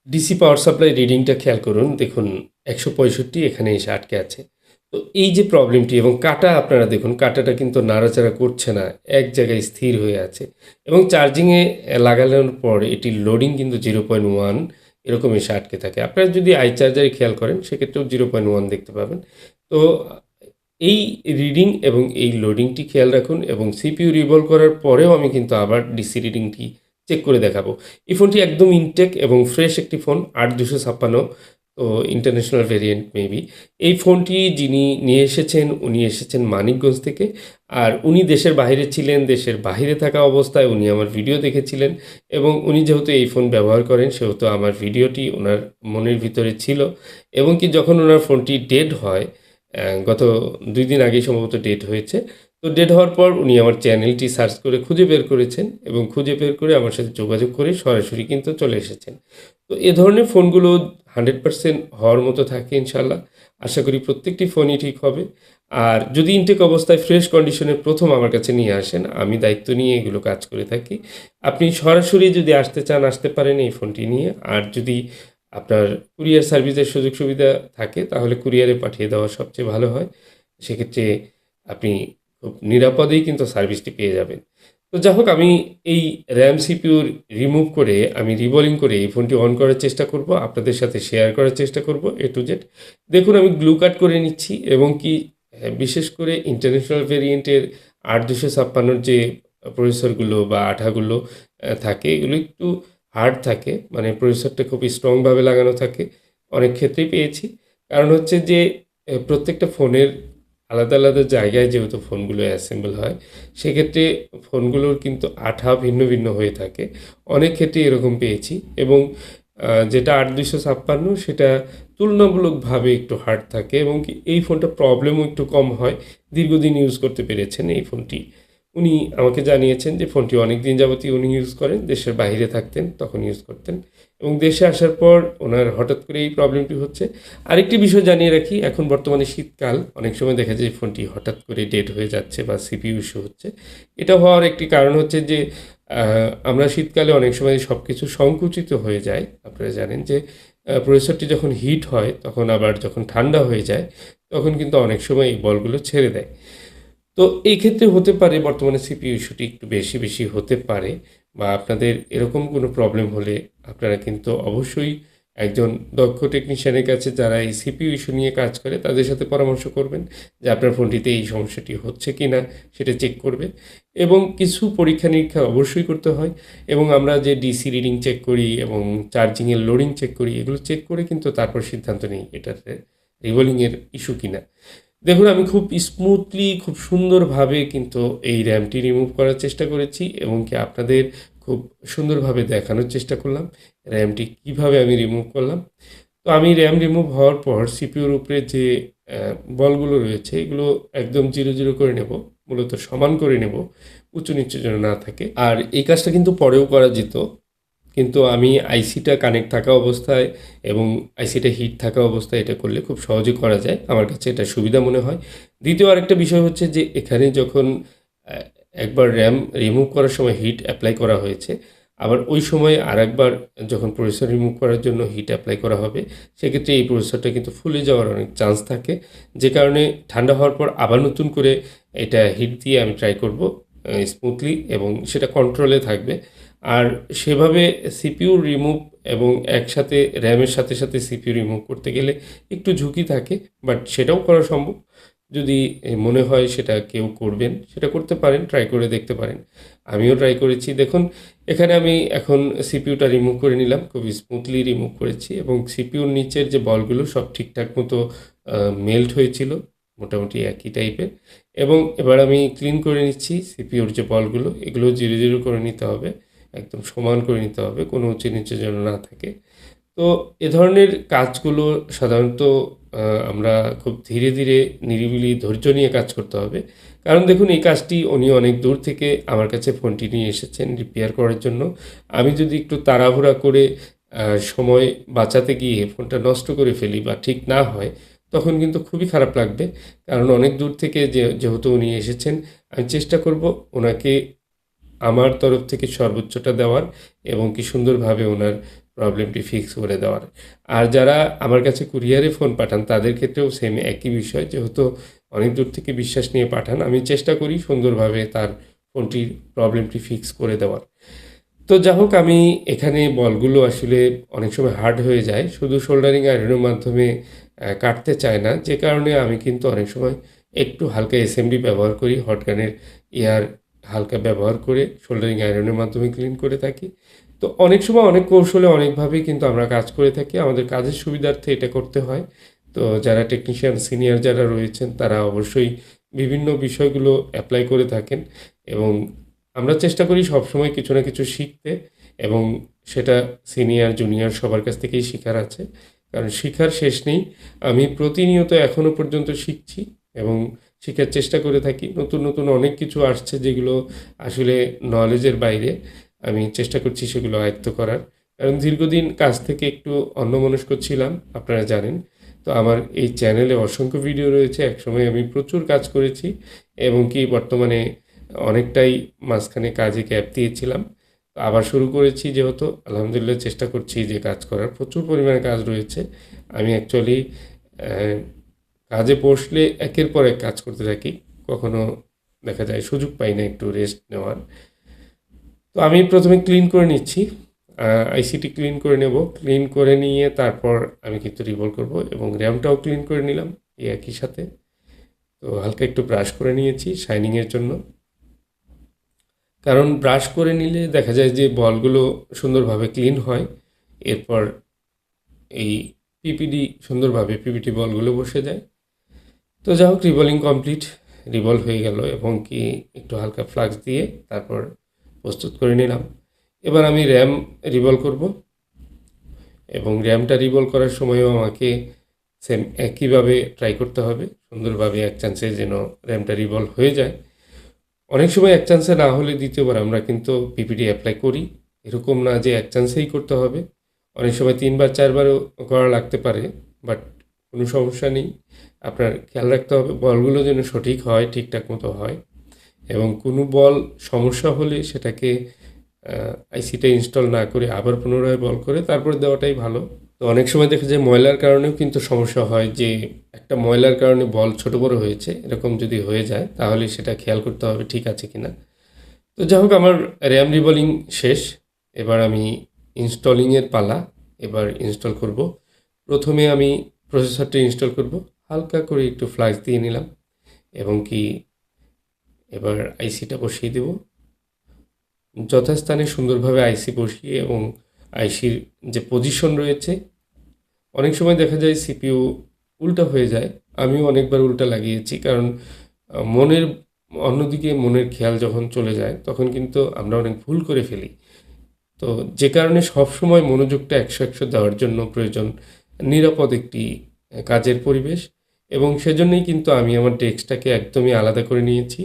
DC power supply রিডিংটা খেয়াল করুন। দেখুন ১৬৫ এখানে এসে আটকে আছে। তো এই যে প্রবলেমটি এবং কাটা আপনারা দেখুন কাটাটা কিন্তু নাড়াচাড়া করছে না। এক জায়গায় স্থির হয়ে আছে এবং চার্জিংয়ে লাগানোর পর এটির লোডিং কিন্তু 0.1 এরকম এসে আটকে থাকে। আপনারা যদি চার্জারে খেয়াল করেন সেক্ষেত্রেও 0.1 দেখতে পাবেন। তো এই রিডিং এবং এই লোডিংটি খেয়াল রাখুন এবং সিপিইউ রিভলভ করার পরেও আমি কিন্তু আবার ডিসি রিডিংটি চেক করে দেখাবো। এই ফোনটি একদম ইনটেক এবং ফ্রেশ একটি ফোন ৮২৫৬ তো ইন্টারন্যাশনাল ভেরিয়েন্ট মেবি। এই ফোনটি যিনি নিয়ে এসেছেন উনি এসেছেন মানিকগঞ্জ থেকে। আর উনি দেশের বাইরে ছিলেন, দেশের বাহিরে থাকা অবস্থায় উনি আমার ভিডিও দেখেছিলেন এবং উনি যেহেতু এই ফোন ব্যবহার করেন সেহেতু আমার ভিডিওটি ওনার মনের ভিতরে ছিল এবং কি যখন ওনার ফোনটি ডেড হয় গত ২ দিন আগেই সম্ভবত ডেট হয়েছে। তো ডেট হওয়ার পর উনি আমার চ্যানেলটি সার্চ করে খুঁজে বের করেছেন এবং খুঁজে বের করে আমার সাথে যোগাযোগ করে সরাসরি কিন্তু চলে এসেছেন। তো এ ধরনের ফোনগুলো 100% হওয়ার মতো থাকে ইনশাআল্লাহ। আশা করি প্রত্যেকটি ফোনই ঠিক হবে। আর যদি ইনটেক অবস্থায় ফ্রেশ কন্ডিশনে প্রথম আমার কাছে নিয়ে আসেন, আমি দায়িত্ব নিয়ে এগুলো কাজ করে থাকি। আপনি সরাসরি যদি আসতে চান আসতে পারেন এই ফোনটি নিয়ে। আর যদি আপনার কুরিয়ার সার্ভিসের সুযোগ সুবিধা থাকে তাহলে কুরিয়ারে পাঠিয়ে দেওয়া সবচেয়ে ভালো হয়। সেক্ষেত্রে আপনি খুব নিরাপদেই কিন্তু সার্ভিসটি পেয়ে যাবেন। তো যাই হোক আমি এই RAM CPU রিমুভ করে আমি রিবোলিং করে এই ফোনটি অন করার চেষ্টা করব। আপনাদের সাথে শেয়ার করার চেষ্টা করব A to Z। দেখুন আমি গ্লু কাট করে নিচ্ছি এবং কি বিশেষ করে ইন্টারন্যাশনাল ভেরিয়েন্টের ৮২৫৬ র যে প্রসেসরগুলো বা আঠাগুলো থাকে এগুলো একটু হার্ড থাকে। মানে প্রসেসরটা খুবই স্ট্রংভাবে লাগানো থাকে। অনেক ক্ষেত্রেই পেয়েছি। কারণ হচ্ছে যে প্রত্যেকটা ফোনের আলাদা, আলাদা জায়গায় যেহেতু ফোনগুলো অ্যাসেম্বল হয়, সেক্ষেত্রে ফোনগুলোর কিন্তু আঠা ভিন্ন, ভিন্ন হয়ে থাকে। অনেক ক্ষেত্রেই এরকম পেয়েছি এবং যেটা ৮২৫৬ সেটা তুলনামূলকভাবে একটু হার্ড থাকে এবং কি এই ফোনটার প্রবলেমও একটু কম হয়। দীর্ঘদিন ইউজ করতে পেরেছেন এই ফোনটি। উনি আমাকে জানিয়েছেন যে ফোনটি অনেকদিন যাবতই উনি ইউজ করেন। দেশের বাহিরে থাকতেন, তখন ইউজ করতেন এবং দেশে আসার পর ওনার হঠাৎ করে এই প্রবলেমটি হচ্ছে। আরেকটি বিষয় জানিয়ে রাখি, এখন বর্তমানে শীতকাল। অনেক সময় দেখা যায় ফোনটি হঠাৎ করে ডেড হয়ে যাচ্ছে বা সিপিইউ ইস্যু হচ্ছে। এটা হওয়ার একটি কারণ হচ্ছে যে আমরা শীতকালে অনেক সময় সবকিছু সংকুচিত হয়ে যায়। আপনারা জানেন যে প্রসেসরটি যখন হিট হয় তখন আবার যখন ঠান্ডা হয়ে যায় তখন কিন্তু অনেক সময় এই বলগুলো ছেড়ে দেয়। তো এই ক্ষেত্রে হতে পারে বর্তমানে সিপিইউ ইস্যুটি একটু বেশি, বেশি হতে পারে বা আপনাদের এরকম কোনো প্রবলেম হলে আপনারা কিন্তু অবশ্যই একজন দক্ষ টেকনিশিয়ানের কাছে যারা এই সিপিইউ ইস্যু নিয়ে কাজ করে তাদের সাথে পরামর্শ করবেন যে আপনার ফোনটিতে এই সমস্যাটি হচ্ছে কিনা সেটা চেক করবে এবং কিছু পরীক্ষা-নিরীক্ষা অবশ্যই করতে হয় এবং আমরা যে ডিসি রিডিং চেক করি এবং চার্জিংয়ের লোডিং চেক করি এগুলো চেক করে কিন্তু তারপর সিদ্ধান্ত নেই এটাতে রিভলিংয়ের ইস্যু কিনা। দেখুন আমি খুব স্মুথলি খুব সুন্দরভাবে কিন্তু এই র্যামটি রিমুভ করার চেষ্টা করেছি এবং কি আপনাদের খুব সুন্দরভাবে দেখানোর চেষ্টা করলাম র্যামটি কিভাবে আমি রিমুভ করলাম। তো আমি র্যাম রিমুভ হওয়ার পর সিপিইউর উপরে যে বলগুলো রয়েছে এগুলো একদম 0 করে নেব, মূলত সমান করে নেব, উঁচু নিচু যেন না থাকে। আর এই কাজটা কিন্তু পরেও করা যেত, কিন্তু আমি আইসিটা কানেক্ট থাকা অবস্থায় এবং আইসিটা হিট থাকা অবস্থায় এটা করলে খুব সহজে করা যায়। আমার কাছে এটা সুবিধা মনে হয়। দ্বিতীয় আরেকটা বিষয় হচ্ছে যে এখানে যখন অ্যা একবার RAM রিমুভ করার সময় হিট এপ্লাই করা হয়েছে, আবার ওই সময় আরেকবার যখন প্রসেসর রিমুভ করার জন্য হিট এপ্লাই করা হবে, সেক্ষেত্রে এই প্রসেসরটা কিন্তু ফুলে যাওয়ার অনেক চান্স থাকে। যে কারণে ঠান্ডা হওয়ার পর আবার নতুন করে এটা হিট দিয়ে আমি ট্রাই করব স্মুথলি এবং সেটা কন্ট্রোলে থাকবে। আর সেভাবে সিপিইউ রিমুভ এবং একসাথে র্যামের সাথে, সাথে সিপিইউ রিমুভ করতে গেলে একটু ঝুঁকি থাকে। বাট সেটাও করা সম্ভব। যদি মনে হয় সেটা কেউ করবেন, সেটা করতে পারেন, ট্রাই করে দেখতে পারেন। আমিও ট্রাই করেছি। দেখুন এখানে আমি এখন সিপিইউটা রিমুভ করে নিলাম। খুবই স্মুথলি রিমুভ করেছি এবং সিপিইউর নিচের যে বলগুলো সব ঠিকঠাক মতো মেল্ট হয়েছিল। মোটামুটি একই টাইপের এবং এবার আমি ক্লিন করে নিচ্ছি সিপিইউর যে বলগুলো এগুলো 0 করে নিতে হবে। একদম সমান করে নিতে হবে, কোনো উঁচু নিচু যেন না থাকে। তো এ ধরনের কাজগুলো সাধারণত আমরা খুব ধীরে, ধীরে নিরিবিলি ধৈর্য নিয়ে কাজ করতে হবে। কারণ দেখুন এই কাজটি উনি অনেক দূর থেকে আমার কাছে ফোনটি নিয়ে এসেছেন রিপেয়ার করার জন্য। আমি যদি একটু তাড়াহুড়া করে আ সময় বাঁচাতে গিয়ে ফোনটা নষ্ট করে ফেলি বা ঠিক না হয়, তখন কিন্তু খুবই খারাপ লাগবে। কারণ অনেক দূর থেকে যেহেতু উনি এসেছেন, আমি চেষ্টা করব ওনাকে আমার তরফ থেকে সর্বোচ্চটা দেওয়ার এবং কি সুন্দরভাবে ওনার প্রবলেমটি ফিক্স করে দেওয়ার। আর যারা আমার কাছে কুরিয়ারে ফোন পাঠান তাদের ক্ষেত্রেও সেম একই বিষয়, যেহেতু অনেক দূর থেকে বিশ্বাস নিয়ে পাঠান, আমি চেষ্টা করি সুন্দরভাবে তার ফোনটির প্রবলেমটি ফিক্স করে দেওয়ার। তো যা হোক, আমি এখানে বলগুলো আসলে অনেক সময় হার্ড হয়ে যায়, শুধু সোল্ডারিং আয়রনের মাধ্যমে কাটতে চায় না, যে কারণে আমি কিন্তু অনেক সময় একটু হালকা এসএমডি ব্যবহার করি, হটগানের এয়ার হালকা ব্যবহার করে সোল্ডারিং আয়রনের মাধ্যমে ক্লিন করে থাকি। তো অনেক সময় অনেক কৌশলে অনেকভাবেই কিন্তু আমরা কাজ করে থাকি, আমাদের কাজের সুবিধার্থে এটা করতে হয়। তো যারা টেকনিশিয়ান সিনিয়র যারা রয়েছেন তারা অবশ্যই বিভিন্ন বিষয়গুলো অ্যাপ্লাই করে থাকেন, এবং আমরা চেষ্টা করি সবসময় কিছু না কিছু শিখতে, এবং সেটা সিনিয়র জুনিয়র সবার কাছ থেকেই শেখার আছে, কারণ শিখার শেষ নেই। আমি প্রতিনিয়ত এখনও পর্যন্ত শিখছি এবং শেখার চেষ্টা করে থাকি। নতুন নতুন অনেক কিছু আসছে যেগুলো আসলে নলেজের বাইরে, আমি চেষ্টা করছি সেগুলো আয়ত্ত করার, কারণ দীর্ঘদিন কাজ থেকে একটু অন্যমনস্ক ছিলাম, আপনারা জানেন। তো আমার এই চ্যানেলে অসংখ্য ভিডিও রয়েছে, একসময় আমি প্রচুর কাজ করেছি, এবং কি বর্তমানে অনেকটাই মাঝখানে কাজে গ্যাপ দিয়েছিলাম। তো আবার শুরু করেছি, যেহেতু আলহামদুলিল্লাহ চেষ্টা করছি যে কাজ করার, প্রচুর পরিমাণে কাজ রয়েছে। আমি অ্যাকচুয়ালি কাজে বসলে একের পর এক কাজ করতে থাকি, কখনো দেখা যায় সুযোগ পাই না একটু রেস্ট নেওয়ার। তো আমি প্রথমে ক্লিন করে নিচ্ছি, আইসিটি ক্লিন করে নেব, ক্লিন করে নিয়ে তারপর আমি কিন্তু রিভলভ করব, এবং র্যামটাও ক্লিন করে নিলাম এই একই সাথে। তো হালকা একটু ব্রাশ করে নিয়েছি শাইনিংয়ের জন্য, কারণ ব্রাশ করে নিলে দেখা যায় যে বলগুলো সুন্দরভাবে ক্লিন হয়। এরপর এই সুন্দরভাবে পিপিটি বলগুলো বসে যায়। তো যা হোক, রিভলিং কমপ্লিট, রিভলভ হয়ে গেল, এবং কি একটু হালকা ফ্লাক্স দিয়ে তারপর প্রস্তুত করে নিলাম। এবার আমি র্যাম রিভলভ করব, এবং র্যামটা রিভলভ করার সময়ও আমাকে সেম একইভাবে ট্রাই করতে হবে, সুন্দরভাবে এক চান্সে যেন র্যামটা রিভলভ হয়ে যায়। অনেক সময় এক চান্সে না হলে দ্বিতীয়বার আমরা কিন্তু পিপিটি অ্যাপ্লাই করি, এরকম না যে এক চান্সেই করতে হবে, অনেক সময় 3বার 4বারও করা লাগতে পারে, বাট কোনো সমস্যা নেই। আপনার খেয়াল রাখতে হবে বলগুলো যেন সঠিক হয়, ঠিকঠাক মতো হয়, এবং কোনো বল সমস্যা হলে সেটাকে আইসিটা ইনস্টল না করে আবার পুনরায় বল করে তারপরে দেওয়াটাই ভালো। তো অনেক সময় দেখা যায় ময়লার কারণেও কিন্তু সমস্যা হয়, যে একটা ময়লার কারণে বল ছোট বড় হয়েছে, এরকম যদি হয়ে যায় তাহলে সেটা খেয়াল করতে হবে ঠিক আছে কিনা। তো যাই হোক, আমার র্যাম রিবলিং শেষ, এবার আমি ইনস্টলিংয়ের পালা। এবার ইনস্টল করব। প্রথমে আমি প্রসেসরটি ইনস্টল করব, হালকা করে একটু ফ্লাশ দিয়ে নিলাম, এবং কি এবার আইসিটা বসিয়ে দেব যথাস্থানে, সুন্দরভাবে আইসি বসিয়ে, এবং আইসির যে পজিশন রয়েছে, অনেক সময় দেখা যায় সিপিইউ উল্টা হয়ে যায়, আমিও অনেকবার উল্টা লাগিয়েছি, কারণ মনের অন্যদিকে মনের খেয়াল যখন চলে যায় তখন কিন্তু আমরা অনেক ভুল করে ফেলি। তো যে কারণে সবসময় মনোযোগটা 100 দেওয়ার জন্য প্রয়োজন নিরাপদ একটি কাজের পরিবেশ, এবং সেজন্যই কিন্তু আমি আমার ডেস্কটাকে একদমই আলাদা করে নিয়েছি,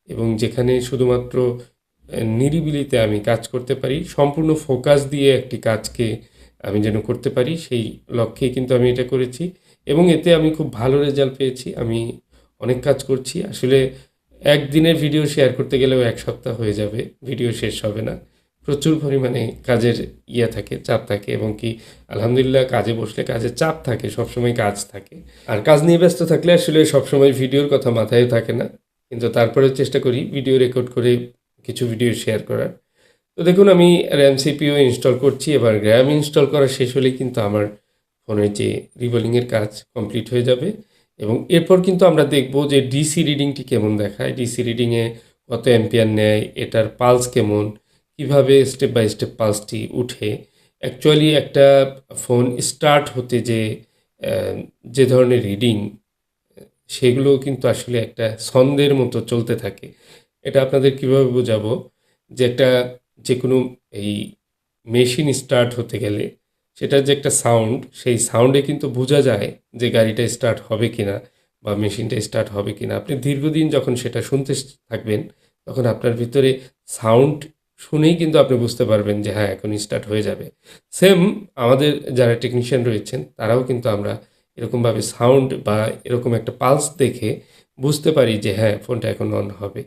এবং যেখানে শুধুমাত্র নিরিবিলিতে আমি কাজ করতে পারি, সম্পূর্ণ ফোকাস দিয়ে একটি কাজকে আমি যেন করতে পারি, সেই লক্ষ্যেই কিন্তু আমি এটা করেছি, এবং এতে আমি খুব ভালো রেজাল্ট পেয়েছি। আমি অনেক কাজ করছি, আসলে একদিনের ভিডিও শেয়ার করতে গেলেও 1 সপ্তাহ হয়ে যাবে, ভিডিও শেষ হবে না, প্রচুর পরিমাণে কাজের থাকে, চাপ থাকে, এবং কি আলহামদুলিল্লাহ কাজে বসলে কাজের চাপ থাকে, সবসময় কাজ থাকে, আর কাজ নিয়ে ব্যস্ত থাকলে আসলে সবসময় ভিডিওর কথা মাথায় থাকে না, কিন্তু তারপরেও চেষ্টা করি ভিডিও রেকর্ড করে কিছু ভিডিও শেয়ার করার। তো দেখুন, আমি র্যাম সিপিইউ ইনস্টল করছি, এবার র্যাম ইনস্টল করা শেষ হলেই কিন্তু আমার ফোনের যে রিবোলিংয়ের কাজ কমপ্লিট হয়ে যাবে, এবং এরপর কিন্তু আমরা দেখব যে ডিসি রিডিংটি কেমন দেখায়, ডিসি রিডিংয়ে কত অ্যাম্পিয়ার নেয়, এটার পালস কেমন, কিভাবে স্টেপ বাই স্টেপ পালসটি উঠে। অ্যাকচুয়ালি একটা ফোন স্টার্ট হতে যে ধরনের রিডিং, সেগুলো কিন্তু আসলে একটা ছন্দের মতো চলতে থাকে। এটা আপনাদের কিভাবে বোঝাবো, যে একটা যে কোনো এই মেশিন স্টার্ট হতে গেলে সেটার যে একটা সাউন্ড, সেই সাউন্ডে কিন্তু বোঝা যায় যে গাড়িটা স্টার্ট হবে কিনা বা মেশিনটা স্টার্ট হবে কিনা। আপনি দীর্ঘদিন যখন সেটা শুনতে থাকবেন তখন আপনার ভিতরে সাউন্ড শুনেই কিন্তু আপনি বুঝতে পারবেন যে হ্যাঁ, এখন স্টার্ট হয়ে যাবে। সেম আমাদের যারা টেকনিশিয়ান রয়েছেন তারাও কিন্তু আমরা এরকমভাবে সাউন্ড বা এরকম একটা পালস দেখে বুঝতে পারি যে হ্যাঁ, ফোনটা এখন অন হবে।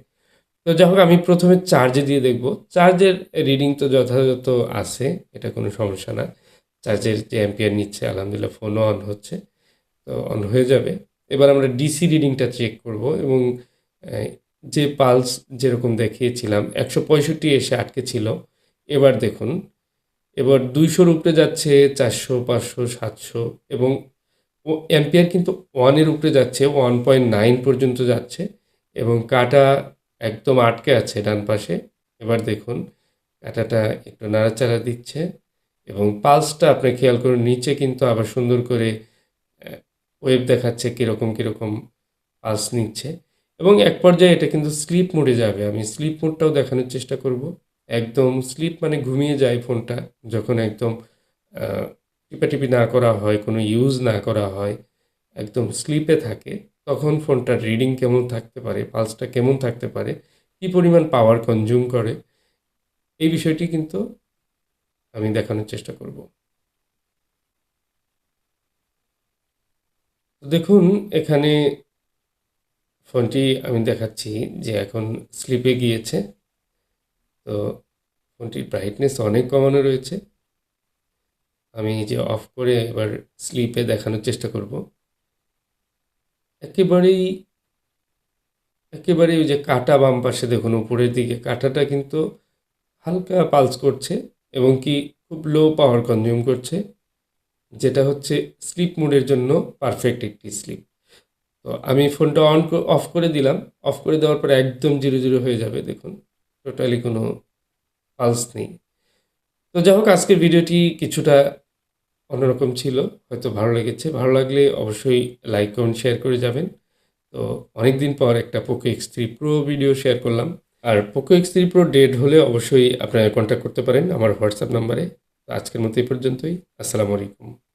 তো যাই হোক, আমি প্রথমে চার্জে দিয়ে দেখব, চার্জের রিডিং তো যথাযথ আছে, এটা কোনো সমস্যা না। চার্জের যে অ্যাম্পিয়ার নিচ্ছে, আলহামদুলিল্লাহ ফোনও অন হচ্ছে। তো অন হয়ে যাবে। এবার আমরা ডিসি রিডিংটা চেক করব এবং আহ, যে পালস যেরকম দেখিয়েছিলাম 165 এসে আটকে ছিল, এবার দেখুন এবার 200-র উপরে যাচ্ছে, 400, 500, 700 এবং অ্যাম্পিয়ার কিন্তু 1-এর উপরে যাচ্ছে, 1.9 পর্যন্ত যাচ্ছে এবং কাটা একদম আটকে আছে ডান পাশে। এবার দেখুন কাটাটা একটু নাড়াচাড়া দিচ্ছে এবং পালসটা আপনি খেয়াল করুন, নিচে কিন্তু আবার সুন্দর করে ওয়েভ দেখাচ্ছে কীরকম কীরকম পালস নিচ্ছে এবং এক পর্যায়ে এটা কিন্তু স্লিপ মোডে যাবে। আমি স্লিপ মোডটাও দেখানোর চেষ্টা করব। একদম স্লিপ মানে ঘুমিয়ে যায় ফোনটা যখন একদম টিপাটিপি না করা হয়, কোনো ইউজ না করা হয়, একদম স্লিপে থাকে, তখন ফোনটার রিডিং কেমন থাকতে পারে, পালসটা কেমন থাকতে পারে, কী পরিমাণ পাওয়ার কনজিউম করে, এই বিষয়টি কিন্তু আমি দেখানোর চেষ্টা করব। দেখুন এখানে ফোনটি আমি দেখাচ্ছি যে এখন স্লিপে গিয়েছে। তো ফোনটির ব্রাইটনেস অনেক কমানো রয়েছে। আমি যে অফ করে এবার স্লিপে দেখানোর চেষ্টা করব। একেবারেই একেবারেই ওই যে কাটা বাম পাশে দেখুন উপরের দিকে কাটাটা কিন্তু হালকা পালস করছে এবং কি খুব লো পাওয়ার কনজিউম করছে, যেটা হচ্ছে স্লিপ মোডের জন্য পারফেক্ট একটি স্লিপ। তো আমি ফোনটা অফ করে দিলাম। অফ করে দেওয়ার পরে একদম জিরো জিরো হয়ে যাবে, দেখুন টোটালি কোনো পালস নেই। তো যাই হোক, আজকের ভিডিওটি কিছুটা অন্যরকম ছিল, হয়তো ভালো লেগেছে। ভালো লাগলে অবশ্যই লাইক কমেন্ট শেয়ার করে যাবেন। তো অনেকদিন পর একটা Poco X3 Pro video share করলাম। আর পোকো X3 Pro ডেড হলে অবশ্যই আপনারা কন্ট্যাক্ট করতে পারেন আমার হোয়াটসঅ্যাপ নাম্বারে। তো আজকের মতো এই পর্যন্তই। আসসালামু আলাইকুম।